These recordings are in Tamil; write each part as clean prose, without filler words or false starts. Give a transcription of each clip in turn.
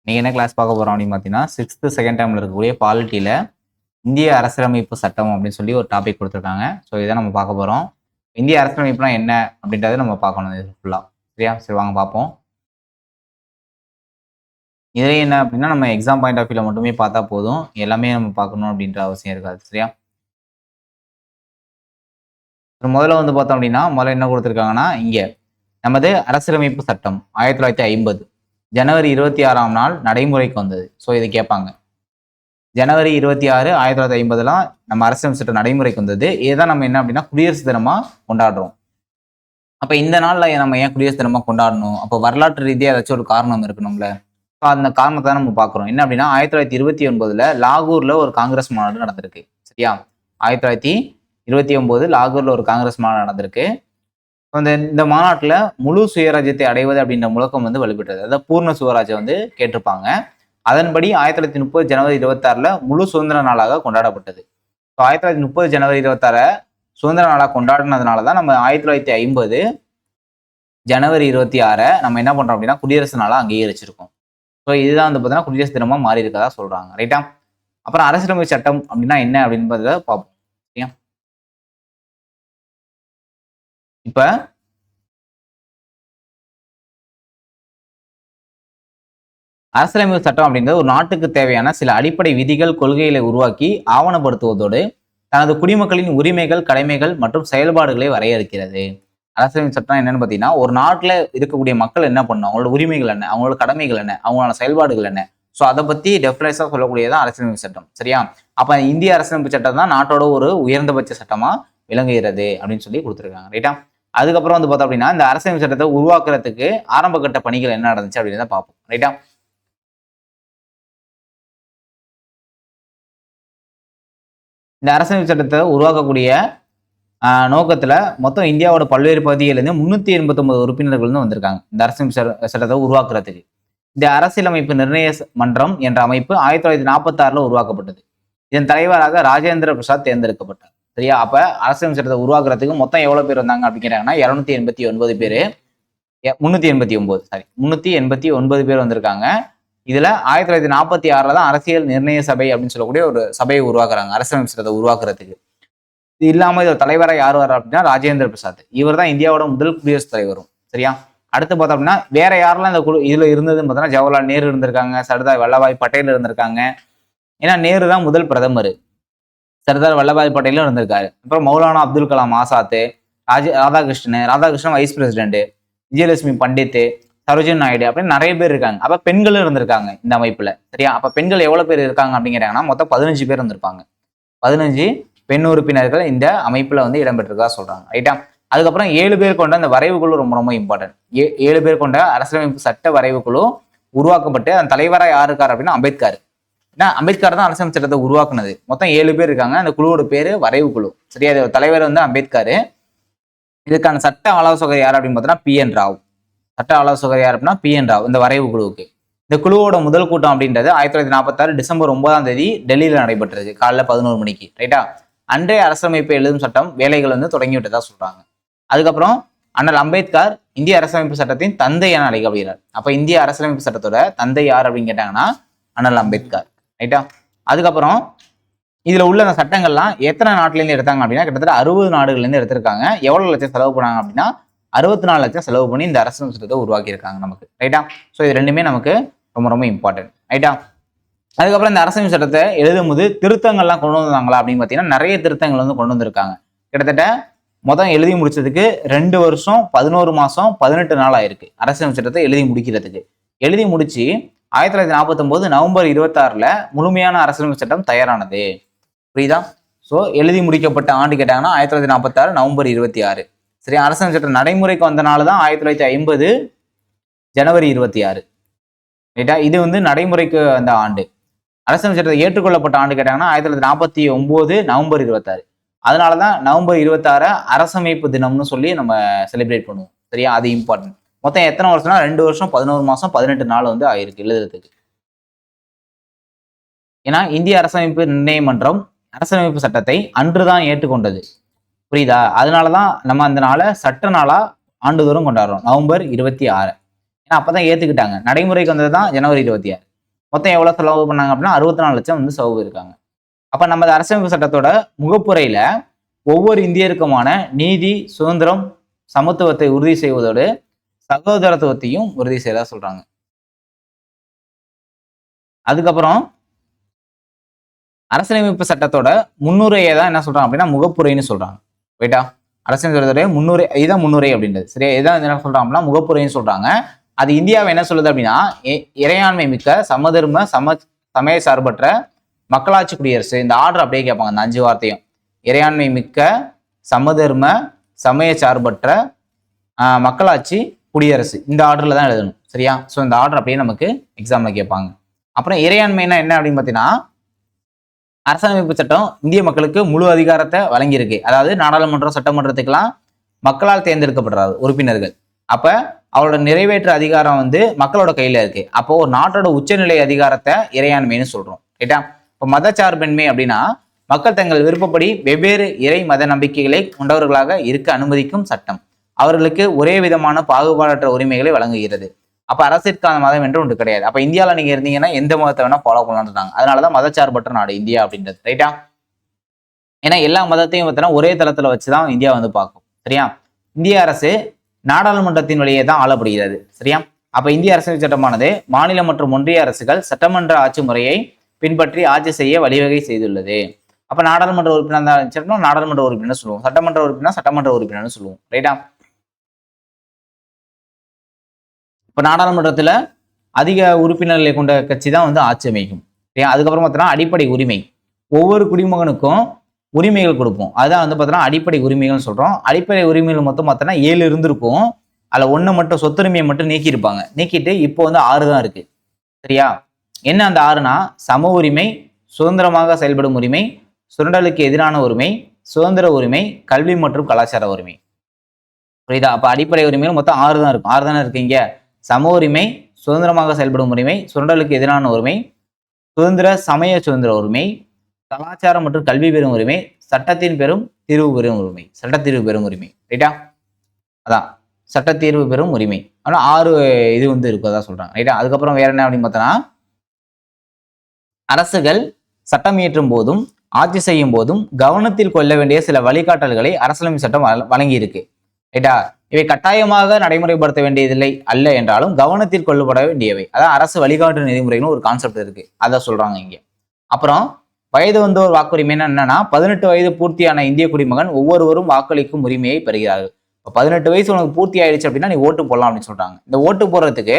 நீங்க என்ன கிளாஸ் பார்க்க போறோம் அப்படின்னு பார்த்தீங்கன்னா, 6th செகண்ட் டேர்ம்ல இருக்கக்கூடிய பாலிட்டியில இந்திய அரசியலமைப்பு சட்டம் அப்படின்னு சொல்லி ஒரு டாபிக் குடுத்துருக்காங்க. ஸோ இத நம்ம பார்க்க போறோம். இந்திய அரசியலமைப்புனா என்ன அப்படின்றத நம்ம பார்க்கணும் இது ஃபுல்லா. சரியா? சரி வாங்க பார்ப்போம். இதுல என்ன அப்படின்னா, நம்ம எக்ஸாம் பாயிண்ட் ஆஃப் வியூல மட்டுமே பார்த்தா போதும். எல்லாமே நம்ம பார்க்கணும் அப்படின்ற அவசியம் இருக்காது. சரியா? முதல்ல வந்து பார்த்தோம் அப்படின்னா, முதல்ல என்ன குடுத்துருக்காங்கன்னா, இங்க நமது அரசியலமைப்பு சட்டம் 1950 ஜனவரி 26ஆம் நாள் நடைமுறைக்கு வந்தது. ஸோ இது கேட்பாங்க. ஜனவரி 26, 1950லாம் நம்ம அரசியலமைப்பு சட்டம் நடைமுறைக்கு வந்தது. இதுதான் நம்ம என்ன அப்படின்னா குடியரசு தினமா கொண்டாடுறோம். அப்ப இந்த நாள்ல நம்ம ஏன் குடியரசு தினமா கொண்டாடணும்? அப்ப வரலாற்று ரீதியா ஏதாச்சும் ஒரு காரணம் இருக்கணும்ல. ஸோ அந்த காரணத்த தான் நம்ம பார்க்குறோம். என்ன அப்படின்னா 1929ல லாகூர்ல ஒரு காங்கிரஸ் மாநாடு நடந்திருக்கு. சரியா? 1929 லாகூர்ல ஒரு காங்கிரஸ் மாநாடு நடந்திருக்கு. அந்த இந்த மாநாட்டுல முழு சுயராஜ்யத்தை அடைவது அப்படின்ற முழக்கம் வந்து வலுப்பெற்றது. அதாவது பூர்ண சுயராஜ்யம் வந்து கேட்டிருப்பாங்க. அதன்படி 1930 ஜனவரி 26ல முழு சுதந்திர நாளாக கொண்டாடப்பட்டது. 1930 ஜனவரி 26 சுதந்திர நாளா கொண்டாடினதுனால தான் நம்ம 1950 ஜனவரி 26 நம்ம என்ன பண்றோம் அப்படின்னா குடியரசு நாளா அங்கீகரிச்சிருக்கோம். ஸோ இதுதான் வந்து பார்த்தீங்கன்னா குடியரசு தினமா மாறி இருக்கதா சொல்றாங்க. ரைட்டா? அப்புறம் அரசியலமைப்பு சட்டம் அப்படின்னா என்ன அப்படின்றத பார்ப்போம். சரியா? இப்ப அரசியலமைப்பு சட்டம் அப்படின்றது ஒரு நாட்டுக்கு தேவையான சில அடிப்படை விதிகள், கொள்கைகளை உருவாக்கி ஆவணப்படுத்துவதோடு தனது குடிமக்களின் உரிமைகள், கடமைகள் மற்றும் செயல்பாடுகளை வரையறுக்கிறது. அரசியலமைப்பு சட்டம் என்னன்னு பார்த்தீங்கன்னா, ஒரு நாட்டுல இருக்கக்கூடிய மக்கள் என்ன பண்ணணும்? அவங்களோட உரிமைகள் என்ன? அவங்களோட கடமைகள் என்ன? அவங்களோட செயல்பாடுகள் என்ன? ஸோ அதை பத்தி டெஃபினைஸா சொல்லக்கூடியதான் அரசியலமைப்பு சட்டம். சரியா? அப்ப இந்திய அரசியலமைப்பு சட்டம் தான் நாட்டோட ஒரு உயர்ந்தபட்ச சட்டமா விளங்குகிறது அப்படின்னு சொல்லி கொடுத்துருக்காங்க. ரைட்டா? அதுக்கப்புறம் வந்து பார்த்தோம் அப்படின்னா, இந்த அரசியலமைப்பு சட்டத்தை உருவாக்குறதுக்கு ஆரம்ப கட்ட பணிகள் என்ன நடந்துச்சு அப்படின்னு தான் பார்ப்போம். ரைட்டா? இந்த அரசியலமைப்பு சட்டத்தை உருவாக்கக்கூடிய நோக்கத்துல மொத்தம் இந்தியாவோட பல்வேறு பகுதிகளிலிருந்து 389 உறுப்பினர்கள் வந்து வந்திருக்காங்க இந்த அரசியலமைப்பு சட்டத்தை உருவாக்குறதுக்கு. இந்த அரசியலமைப்பு நிர்ணய மன்றம் என்ற அமைப்பு 1946ல உருவாக்கப்பட்டது. இதன் தலைவராக ராஜேந்திர பிரசாத் தேர்ந்தெடுக்கப்பட்டார். சரியா? அப்ப அரசியலமைப்பு சட்டத்தை உருவாக்குறதுக்கு மொத்தம் எவ்வளவு பேர் வந்தாங்க அப்படிங்கிறாங்கன்னா 289 பேரு 389 சாரி 389 பேர் வந்திருக்காங்க. இதுல 1946ல தான் அரசியல் நிர்ணய சபை அப்படின்னு சொல்லக்கூடிய ஒரு சபையை உருவாக்குறாங்க அரசியலமைப்பு சட்டத்தை உருவாக்குறதுக்கு. இது இல்லாம இதோட தலைவரா யார் வர்றா அப்படின்னா ராஜேந்திர பிரசாத். இவர் தான் இந்தியாவோட முதல் குடியரசுத் தலைவரும். சரியா? அடுத்து பார்த்தோம் அப்படின்னா வேற யாரெல்லாம் இந்த இதுல இருந்ததுன்னு பார்த்தோம்னா ஜவஹர்லால் நேரு இருந்திருக்காங்க, சர்தார் வல்லபாய் பட்டேல் இருந்திருக்காங்க. ஏன்னா நேரு தான் முதல் பிரதமர். சர்தார் வல்லபாய் பட்டேலும் இருந்திருக்காரு. அப்புறம் மௌலானா அப்துல் கலாம் ஆசாத், ராதாகிருஷ்ணன் வைஸ் பிரசிடென்ட், விஜயலட்சுமி பண்டித், சரோஜினி நாயுடு அப்படின்னு நிறைய பேர் இருக்காங்க. அப்ப பெண்களும் இருந்திருக்காங்க இந்த அமைப்புல. சரியா? அப்ப பெண்கள் எவ்வளவு பேர் இருக்காங்க அப்படிங்கிறாங்கன்னா மொத்தம் 15 பேர் இருந்திருப்பாங்க. 15 பெண் உறுப்பினர்கள் இந்த அமைப்புல வந்து இடம்பெற்றிருக்கா சொல்றாங்க. ரைட்டா? அதுக்கப்புறம் 7 பேர் கொண்ட அந்த வரைவு குழு ரொம்ப ரொம்ப இம்பார்ட்டன்ட். 7 பேர் கொண்ட அரசியலமைப்பு சட்ட வரைவு குழு உருவாக்கப்பட்டு அந்த தலைவராக யார் இருக்காரு அப்படின்னா அம்பேத்கர். ஏன்னா அம்பேத்கர் தான் அரசியலமைப்பு சட்டத்தை உருவாக்குனது. மொத்தம் 7 பேர் இருக்காங்க. அந்த குழுவோட பேரு வரைவு குழு. சரியா? தலைவர் வந்து அம்பேத்கர். இதுக்கான சட்ட ஆலோசகர் யார் அப்படின்னு பார்த்தோம்னா PN ராவ். சட்ட ஆலோசகர் யார் அப்படின்னா PN ராவ் இந்த வரைவு குழுவுக்கு. இந்த குழுவோட முதல் கூட்டம் அப்படின்றது 1946 டிசம்பர் 9ஆம் தேதி டெல்லியில நடைபெற்றது காலைல 11 மணிக்கு. ரைட்டா? அன்றைய அரசியலமைப்பு எழுதும் சட்டம் வேலைகள் வந்து தொடங்கி விட்டதா சொல்றாங்க. அதுக்கப்புறம் அண்ணல் அம்பேத்கர் இந்திய அரசியலமைப்பு சட்டத்தின் தந்தை என அழைக்கப்படுகிறார். அப்ப இந்திய அரசியலமைப்பு சட்டத்தோட தந்தை யார் அப்படின்னு கேட்டாங்கன்னா அண்ணல் அம்பேத்கர். ரைட்டா? அதுக்கப்புறம் இதுல உள்ள அந்த சட்டங்கள்லாம் எத்தனை நாட்டுல இருந்து எடுத்தாங்க அப்படின்னா கிட்டத்தட்ட 60 நாடுகள்ல இருந்து எடுத்திருக்காங்க. எவ்வளவு லட்சம் செலவு பண்ணாங்க அப்படின்னா 64 லட்சம் செலவு பண்ணி இந்த அரசியலமைப்பு சட்டத்தை உருவாக்கி இருக்காங்க நமக்கு. ரைட்டா? ஸோ இது ரெண்டுமே நமக்கு ரொம்ப ரொம்ப இம்பார்ட்டன்ட். ரைட்டா? அதுக்கப்புறம் இந்த அரசியலமைப்பு சட்டத்தை எழுதும் போது திருத்தங்கள்லாம் கொண்டு வந்தாங்களா அப்படின்னு பார்த்தீங்கன்னா நிறைய திருத்தங்கள் வந்து கொண்டு வந்திருக்காங்க. கிட்டத்தட்ட மொத்தம் எழுதி முடிச்சதுக்கு 2 வருஷம் 11 மாசம் 18 நாள் ஆயிருக்கு அரசியலமைப்பு சட்டத்தை எழுதி முடிக்கிறதுக்கு. எழுதி முடிச்சு 1949 நவம்பர் 26ல முழுமையான அரசியலமைப்பு சட்டம் தயாரானது. புரியுதா? ஸோ எழுதி முடிக்கப்பட்ட ஆண்டு கேட்டாங்கன்னா 1946 நவம்பர் 26. சரி, அரசியலமைப்பு சட்டம் நடைமுறைக்கு வந்தனால தான் 1950 ஜனவரி 26. ரைட்டா? இது வந்து நடைமுறைக்கு வந்த ஆண்டு. அரசியலமைப்பு சட்டத்தை ஏற்றுக்கொள்ளப்பட்ட ஆண்டு கேட்டாங்கன்னா 1949 நவம்பர் 26. அதனாலதான் நவம்பர் 26 அரசமைப்பு தினம்னு சொல்லி நம்ம செலிப்ரேட் பண்ணுவோம். சரியா? அது இம்பார்ட்டன்ட். மொத்தம் எத்தனை வருஷம்னா 2 வருஷம் 11 மாசம் 18 நாள் வந்து ஆயிருக்கு எழுதுறதுக்கு. ஏன்னா இந்திய அரசமைப்பு நிர்ணய மன்றம் அரசியலமைப்பு சட்டத்தை அன்றுதான் ஏற்றுக்கொண்டது. புரியுதா? அதனாலதான் நம்ம அந்த நாளை சட்ட நாளா ஆண்டுதோறும் கொண்டாடுறோம் நவம்பர் 26. ஏன்னா அப்பதான் ஏத்துக்கிட்டாங்க. நடைமுறைக்கு வந்ததுதான் ஜனவரி 26. மொத்தம் எவ்வளவு செலவு பண்ணாங்க அப்படின்னா 64 லட்சம் வந்து செலவு இருக்காங்க. அப்ப நமது அரசியலமைப்பு சட்டத்தோட முகப்புரையில ஒவ்வொரு இந்தியருக்குமான நீதி, சுதந்திரம், சமத்துவத்தை உறுதி செய்வதோடு சகோதரத்துவத்தையும் உறுதி செய்யறதா சொல்றாங்க. அதுக்கப்புறம் அரசியலமைப்பு சட்டத்தோட முன்னுரையை தான் என்ன சொல்றாங்க அப்படின்னா முகப்புரைன்னு சொல்றாங்க. ரைட்டா? அரசியல் சட்டத்தோட முன்னுரை, இதுதான் முன்னுரை அப்படின்றது. சரியா? இதான் என்ன சொல்றாங்க அப்படின்னா முகப்புரைன்னு சொல்றாங்க. அது இந்தியாவை என்ன சொல்லுது அப்படின்னா இறையாண்மை மிக்க சமதர்ம சமய சார்பற்ற மக்களாட்சி குடியரசு. இந்த ஆர்டர் அப்படியே கேட்பாங்க, இந்த 5 வார்த்தையும். இறையாண்மை மிக்க சமதர்ம சமய சார்பற்ற மக்களாட்சி குடியரசு, இந்த ஆர்டர்ல தான் எழுதணும். சரியா? ஸோ இந்த ஆர்டர் அப்படியே நமக்கு எக்ஸாம்ல கேட்பாங்க. அப்புறம் இறையாண்மைனா என்ன அப்படின்னு பார்த்தீங்கன்னா, அரசியலமைப்பு சட்டம் இந்திய மக்களுக்கு முழு அதிகாரத்தை வழங்கியிருக்கு. அதாவது நாடாளுமன்றம், சட்டமன்றத்துக்கெல்லாம் மக்களால் தேர்ந்தெடுக்கப்படுறாரு உறுப்பினர்கள். அப்ப அவரோட நிறைவேற்ற அதிகாரம் வந்து மக்களோட கையில இருக்கு. அப்போ ஒரு நாட்டோட உச்சநிலை அதிகாரத்தை இறையாண்மைன்னு சொல்றோம். ரைட்டா? இப்போ மதச்சார்பின்மை அப்படின்னா மக்கள் தங்கள் விருப்பப்படி வெவ்வேறு இறை மத நம்பிக்கைகளை கொண்டவர்களாக இருக்க அனுமதிக்கும் சட்டம். அவர்களுக்கு ஒரே விதமான பாகுபாடற்ற உரிமைகளை வழங்குகிறது. அப்ப அரசிற்கான மதம் என்று ஒன்று கிடையாது. அப்ப இந்தியாவில் நீங்க இருந்தீங்கன்னா எந்த மதத்தை வேணா ஃபாலோ பண்ணலான்றாங்க. அதனாலதான் மதச்சார்பற்ற நாடு இந்தியா அப்படின்றது. ரைட்டா? ஏன்னா எல்லா மதத்தையும் பார்த்தீங்கன்னா ஒரே தளத்துல வச்சுதான் இந்தியா வந்து பார்க்கும். சரியா? இந்திய அரசு நாடாளுமன்றத்தின் வழியே தான் ஆளப்படுகிறது. சரியா? அப்ப இந்திய அரசியல் சட்டமானது மாநில மற்றும் ஒன்றிய அரசுகள் சட்டமன்ற ஆட்சி முறையை பின்பற்றி ஆட்சி செய்ய வழிவகை செய்துள்ளது. அப்ப நாடாளுமன்ற உறுப்பினர் தான் நாடாளுமன்ற உறுப்பினர் சொல்லுவோம், சட்டமன்ற உறுப்பினர் சட்டமன்ற உறுப்பினர்னு சொல்லுவோம். ரைட்டா? இப்ப நாடாளுமன்றத்துல அதிக உறுப்பினர்களை கொண்ட கட்சி தான் வந்து ஆட்சி அமைக்கும். அதுக்கப்புறம் பார்த்தோன்னா அடிப்படை உரிமை, ஒவ்வொரு குடிமகனுக்கும் உரிமைகள் கொடுப்போம். அதான் வந்து பார்த்தோன்னா அடிப்படை உரிமைகள் சொல்றோம். அடிப்படை உரிமைகள் மொத்தம் பார்த்தோன்னா 7 இருந்திருக்கும். அதுல 1 மட்டும் சொத்துரிமையை மட்டும் நீக்கியிருப்பாங்க. நீக்கிட்டு இப்போ வந்து 6 தான் இருக்கு. சரியா? என்ன அந்த 6னா சம உரிமை, சுதந்திரமாக செயல்படும் உரிமை, சுரண்டலுக்கு எதிரான உரிமை, சுதந்திர உரிமை, கல்வி மற்றும் கலாச்சார உரிமை. புரியுதா? அப்ப அடிப்படை உரிமைகள் மொத்தம் 6 தான் இருக்கும். 6 தானே இருக்கீங்க. சம உரிமை, சுதந்திரமாக செயல்படும் உரிமை, சுரண்டலுக்கு எதிரான உரிமை, சுதந்திர சமய சுதந்திர உரிமை, கலாச்சாரம் மற்றும் கல்வி பெறும் உரிமை, சட்டத்தின் பெறும் தீர்வு பெறும் உரிமை. சட்டத்தீர்வு பெறும் உரிமை. ரைட்டா? அதான் சட்டத்தீர்வு பெறும் உரிமை. ஆனா 6 இது வந்து இருக்கதான் சொல்றாங்க. ரைட்டா? அதுக்கப்புறம் வேற என்ன அப்படின்னு பார்த்தோன்னா, அரசுகள் சட்டம் இயற்றும் போதும் ஆட்சி செய்யும் போதும் கவனத்தில் கொள்ள வேண்டிய சில வழிகாட்டல்களை அரசியலமைப்பு சட்டம் வழங்கி இருக்கு. ரைட்டா? இவை கட்டாயமாக நடைமுறைப்படுத்த வேண்டியதில்லை அல்ல என்றாலும் கவனத்தில் கொள்ளப்பட வேண்டியவை. அதான் அரசு வழிகாட்டு நெறிமுறைன்னு ஒரு கான்செப்ட் இருக்கு, அதை சொல்றாங்க இங்க. அப்புறம் வயது வந்தோர் வாக்குரிமைன்னா என்னன்னா 18 வயது பூர்த்தியான இந்திய குடிமகன் ஒவ்வொருவரும் வாக்களிக்கும் உரிமையை பெறுகிறார்கள். இப்போ 18 வயசு உனக்கு பூர்த்தி ஆயிடுச்சு அப்படின்னா நீ ஓட்டு போடலாம் அப்படின்னு சொல்றாங்க. இந்த ஓட்டு போடுறதுக்கு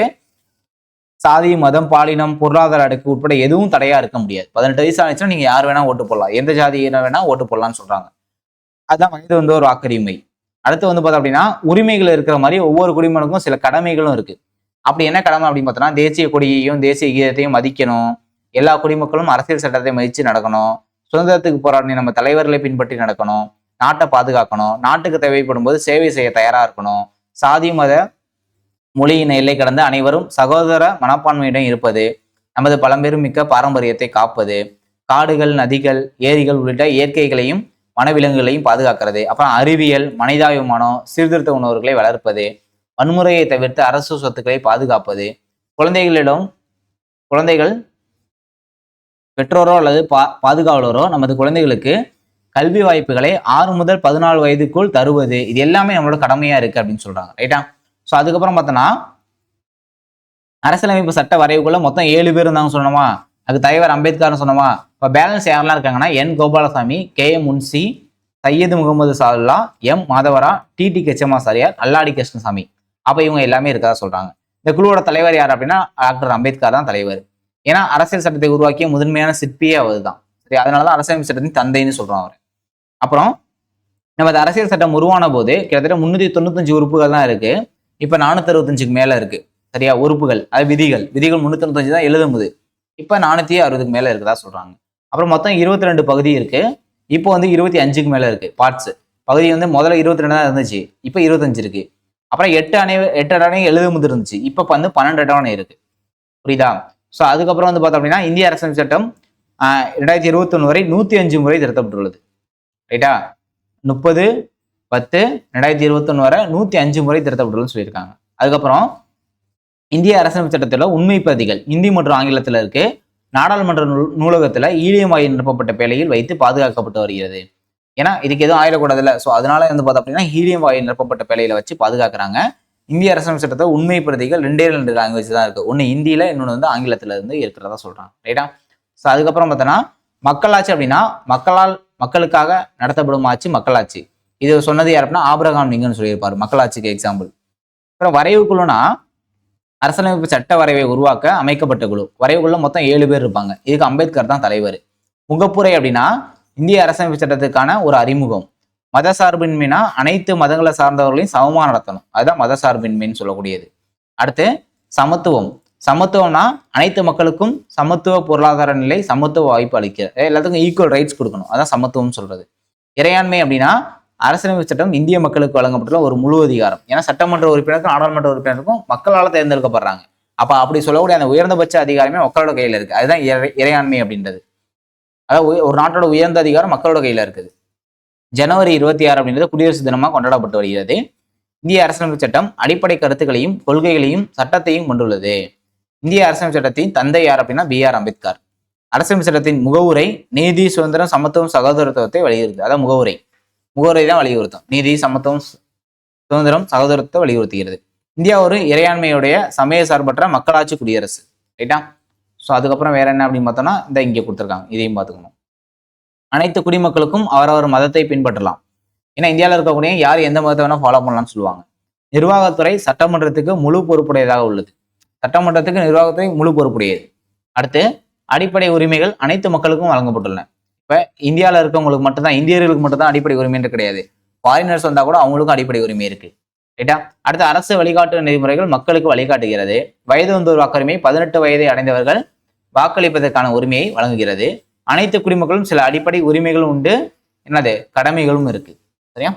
சாதி, மதம், பாலினம், பொருளாதார அடுக்கு உட்பட எதுவும் தடையா இருக்க முடியாது. 18 வயசு ஆயிடுச்சுன்னா நீங்க யார் வேணா ஓட்டு போடலாம், எந்த ஜாதியினர் வேணா ஓட்டு போடலாம்னு சொல்றாங்க. அதுதான் வயது வந்தோர் வாக்குரிமை. அடுத்து வந்து பார்த்தோம் அப்படின்னா உரிமைகள் இருக்கிற மாதிரி ஒவ்வொரு குடிமகனுக்கும் சில கடமைகளும் இருக்கு. அப்படி என்ன கடமை அப்படின்னு பார்த்தோம்னா தேசிய கொடியையும் தேசிய கீதத்தையும் மதிக்கணும், எல்லா குடிமக்களும் அரசியல் சட்டத்தை மதிச்சு நடக்கணும், சுதந்திரத்துக்கு போராடின நம்ம தலைவர்களை பின்பற்றி நடக்கணும், நாட்டை பாதுகாக்கணும், நாட்டுக்கு தேவைப்படும் போது சேவை செய்ய தயாரா இருக்கணும், சாதி மத மொழியின எல்லை கடந்த அனைவரும் சகோதர மனப்பான்மையுடன் இருப்பது, நமது பழம்பெரும் மிக்க பாரம்பரியத்தை காப்பது, காடுகள், நதிகள், ஏரிகள் உள்ளிட்ட இயற்கைகளையும் வனவிலங்குகளையும் பாதுகாக்கிறது. அப்புறம் அறிவியல், மனிதாபிமானம், சீர்திருத்த உணர்வுகளை வளர்ப்பது, வன்முறையை தவிர்த்து அரசு சொத்துக்களை பாதுகாப்பது, குழந்தைகள் பெற்றோரோ அல்லது பாதுகாவலரோ நமது குழந்தைகளுக்கு கல்வி வாய்ப்புகளை 6 முதல் 14 வயதுக்குள் தருவது, இது எல்லாமே நம்மளோட கடமையா இருக்கு அப்படின்னு சொல்றாங்க. ரைட்டா? ஸோ அதுக்கப்புறம் பார்த்தோன்னா அரசியலமைப்பு சட்ட வரைவுக்குள்ள மொத்தம் 7 பேர் இருந்தாங்க சொன்னோமா, அதுக்கு தலைவர் அம்பேத்கர்னு சொன்னோமா. இப்போ பேலன்ஸ் யாரெல்லாம் இருக்காங்கன்னா N Gopalaswami, K M Munshi, Syed Mohammed Saadulla, M Madhavarao, T Krishnamachari, Alladi Krishnaswami. அப்போ இவங்க எல்லாமே இருக்கதா சொல்றாங்க. இந்த குழுவோட தலைவர் யார் அப்படின்னா டாக்டர் அம்பேத்கர் தான் தலைவர். ஏன்னா அரசியல் சட்டத்தை உருவாக்கிய முதன்மையான சிற்பியே அவர் தான். சரி, அதனாலதான் அரசியல் சட்டத்தின் தந்தைன்னு சொல்றோம் அவர். அப்புறம் நமது அரசியல் சட்டம் உருவான போது கிட்டத்தட்ட 395 உறுப்புகள் தான் இருக்கு. இப்ப 465க்கு மேல இருக்கு. சரியா? உறுப்புகள், அது விதிகள் 395 தான் எழுதும்போது. இப்ப 460க்கு மேல இருக்குதா சொல்றாங்க. அப்புறம் மொத்தம் 22 பகுதி இருக்கு. இப்போ வந்து 25க்கு மேல இருக்கு பார்ட்ஸ். பகுதி வந்து முதல்ல 22 தான் இருந்துச்சு, இப்ப 25 இருக்கு. அப்புறம் 8 அட்டவணை எழுதும்போது இருந்துச்சு, இப்ப வந்து 12 அட்டவணை இருக்கு. புரியுதா? ஸோ அதுக்கப்புறம் வந்து பார்த்தோம் அப்படின்னா இந்திய அரசியல் சட்டம் 2021 வரை 105 முறை திருத்தப்பட்டுள்ளது. ரைட்டா? 30/10/2021 வரை 105 முறை திருத்தப்பட்டுள்ளதுன்னு சொல்லியிருக்காங்க. அதுக்கப்புறம் இந்திய அரசியலமைப்பு சட்டத்துல உண்மை பிரதிகள் இந்தி மற்றும் ஆங்கிலத்துல இருக்கு. நாடாளுமன்ற நூலகத்துல ஈலியம் வாயில் நிரப்பப்பட்ட பேழையில் வைத்து பாதுகாக்கப்பட்டு வருகிறது. ஏன்னா இதுக்கு எதுவும் ஆயிடக்கூடாதுல்ல. ஸோ அதனால வந்து பார்த்தோம் அப்படின்னா ஹீலியம் வாயில் நிரப்பப்பட்ட பேழையில வச்சு பாதுகாக்கிறாங்க. இந்திய அரசியலமைப்பு சட்டத்தை உண்மை பிரதிகள் 2 லாங்குவேஜ் தான் இருக்கு. ஒன்று ஹிந்தியில, இன்னொன்று வந்து ஆங்கிலத்துல இருந்து இருக்கிறதா சொல்றாங்க. ரைட்டா? ஸோ அதுக்கப்புறம் பார்த்தோன்னா மக்களாட்சி அப்படின்னா மக்களுக்காக நடத்தப்படும் ஆட்சி மக்களாட்சி. இது சொன்னது யார் அப்படின்னா ஆபிரகாம் லிங்கன் சொல்லியிருப்பாரு மக்களாட்சிக்கு எக்ஸாம்பிள். அப்புறம் வரைவு குழுனா அரசியலமைப்பு சட்ட வரைவை உருவாக்க அமைக்கப்பட்ட குழு. வரைவுக்குள்ள மொத்தம் 7 பேர் இருப்பாங்க. இதுக்கு அம்பேத்கர் தான் தலைவர். முகப்புரை அப்படின்னா இந்திய அரசியலமைப்பு சட்டத்துக்கான ஒரு அறிமுகம். மத சார்பின்மைனா அனைத்து மதங்களை சார்ந்தவர்களையும் சமமா நடத்தணும். அதுதான் மத சார்பின்மைன்னு சொல்லக்கூடியது. அடுத்து சமத்துவம். சமத்துவம்னா அனைத்து மக்களுக்கும் சமத்துவ பொருளாதார நிலை, சமத்துவ வாய்ப்பு அளிக்கிறது. எல்லாத்துக்கும் ஈக்குவல் ரைட்ஸ் கொடுக்கணும். அதான் சமத்துவம் சொல்றது. இறையாண்மை அப்படின்னா அரசியலமைப்பு சட்டம் இந்திய மக்களுக்கு வழங்கப்பட்டுள்ள ஒரு முழு அதிகாரம். ஏன்னா சட்டமன்ற உறுப்பினருக்கும் நாடாளுமன்ற உறுப்பினருக்கும் மக்களால் தேர்ந்தெடுக்கப்படுறாங்க. அப்ப அப்படி சொல்லக்கூடிய அந்த உயர்ந்தபட்ச அதிகாரமே மக்களோட கையில இருக்கு. அதுதான் இறையாண்மை அப்படின்றது. அதாவது ஒரு நாட்டோட உயர்ந்த அதிகாரம் மக்களோட கையில இருக்குது. ஜனவரி 26 அப்படின்றது குடியரசு தினமாக கொண்டாடப்பட்டு வருகிறது. இந்திய அரசியலமைப்பு சட்டம் அடிப்படை கருத்துக்களையும் கொள்கைகளையும் சட்டத்தையும் கொண்டுள்ளது. இந்திய அரசியலமைப்பு சட்டத்தின் தந்தை யார் அப்படின்னா B.R. அம்பேத்கர். அரசியலமைப்பு சட்டத்தின் முகவுரை நீதி, சுதந்திரம், சமத்துவம், சகோதரத்துவத்தை வலியுறுத்து. அதான் முகவுரை தான் வலியுறுத்தும். நீதி, சமத்துவம், சுதந்திரம், சகோதரத்தை வலியுறுத்துகிறது. இந்தியா ஒரு இறையாண்மையுடைய சமய சார்பற்ற மக்களாட்சி குடியரசு. ரைட்டா? ஸோ அதுக்கப்புறம் வேற என்ன அப்படின்னு பார்த்தோம்னா இந்த இங்கே கொடுத்துருக்காங்க. இதையும் பார்த்துக்கணும். அனைத்து குடிமக்களுக்கும் அவரவர் மதத்தை பின்பற்றலாம். ஏன்னா இந்தியாவில் இருக்கக்கூடிய யார் எந்த மதத்தை வேணா ஃபாலோ பண்ணலாம்னு சொல்லுவாங்க. நிர்வாகத்துறை சட்டமன்றத்துக்கு முழு பொறுப்புடையதாக உள்ளது. சட்டமன்றத்துக்கு நிர்வாகத்துறை முழு பொறுப்புடையது. அடுத்து அடிப்படை உரிமைகள் அனைத்து மக்களுக்கும் வழங்கப்பட்டுள்ளன. இப்ப இந்தியாவில் இருக்கவங்களுக்கு மட்டும்தான், இந்தியர்களுக்கு மட்டும்தான் அடிப்படை உரிமைன்னு கிடையாது. ஃபாரினர்ஸ் வந்தா கூட அவங்களுக்கும் அடிப்படை உரிமை இருக்கு. ரைட்டா? அடுத்து அரசு வழிகாட்டு நெறிமுறைகள் மக்களுக்கு வழிகாட்டுகிறது. வயது வந்தோர் வாக்குரிமை 18 வயதை அடைந்தவர்கள் வாக்களிப்பதற்கான உரிமையை வழங்குகிறது. அனைத்து குடிமக்களும் சில அடிப்படை உரிமைகளும் உண்டு, என்னது கடமைகளும் இருக்கு. சரியா?